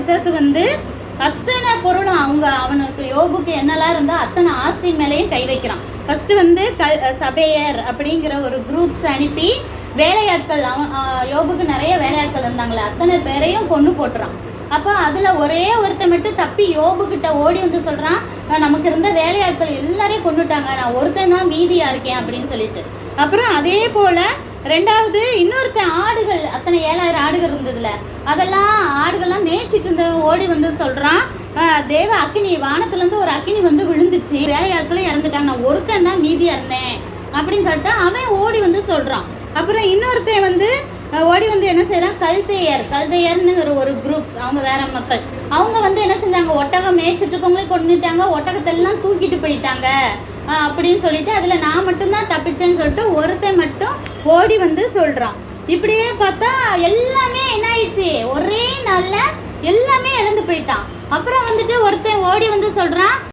பிசாசு வந்து அத்தனை பொருளும் அவனுக்கு யோபுக்கு என்னெல்லாம் இருந்தா அத்தனை ஆஸ்தி மேலேயும் கை வைக்கிறான். ஃபர்ஸ்ட் வந்து சபையர் அப்படிங்கிற ஒரு குரூப்ஸ் அனுப்பி வேலையாட்கள் யோபுக்கு நிறைய வேலையாட்கள் இருந்தாங்களே அத்தனை பேரையும் கொண்டு போட்டுறான். அப்போ அதுல ஒரே ஒருத்த மட்டும் தப்பி யோபுக்கிட்ட ஓடி வந்து சொல்றான், நமக்கு இருந்த வேலையாட்கள் எல்லாரையும் கொண்டுட்டாங்க, நான் ஒருத்தன் தான் மீதியா இருக்கேன் அப்படின்னு சொல்லிட்டு. அப்புறம் அதே போல ரெண்டாவது இன்னொருத்தன் ஆடுகள் அத்தனை 7000 ஆடுகள் இருந்ததுல அதெல்லாம் ஆடுகள்லாம் மேய்ச்சிட்டு இருந்த ஓடி வந்து சொல்றான், தேவ அக்கினி வானத்துல இருந்து ஒரு அக்கினி வந்து விழுந்துச்சு, வேலையாட்களும் இறந்துட்டாங்க, நான் ஒருத்தன் தான் மீதியா இருந்தேன் அப்படின்னு சொல்லிட்டு அவன் ஓடி வந்து சொல்றான். அப்புறம் இன்னொருத்தன் வந்து ஓடி வந்து என்ன செய்யறான், கல்தையர்னு ஒரு குரூப்ஸ், அவங்க வேற மக்கள், அவங்க வந்து என்ன செஞ்சாங்க, ஒட்டகம் மேய்ச்சிட்டு இருக்கவங்களே கொண்டுட்டாங்க, ஒட்டகத்தை எல்லாம் தூக்கிட்டு போயிட்டாங்க அப்படின்னு சொல்லிட்டு அதுல நான் மட்டும்தான் தப்பிச்சேன்னு சொல்லிட்டு ஒருத்தன் மட்டும் ஓடி வந்து சொல்றான். இப்படியே பார்த்தா எல்லாமே என்ன ஆயிடுச்சு, ஒரே நாள்ல எல்லாமே இழந்து போயிட்டான். அப்புறம் வந்துட்டு ஒருத்தன் ஓடி வந்து சொல்றான்,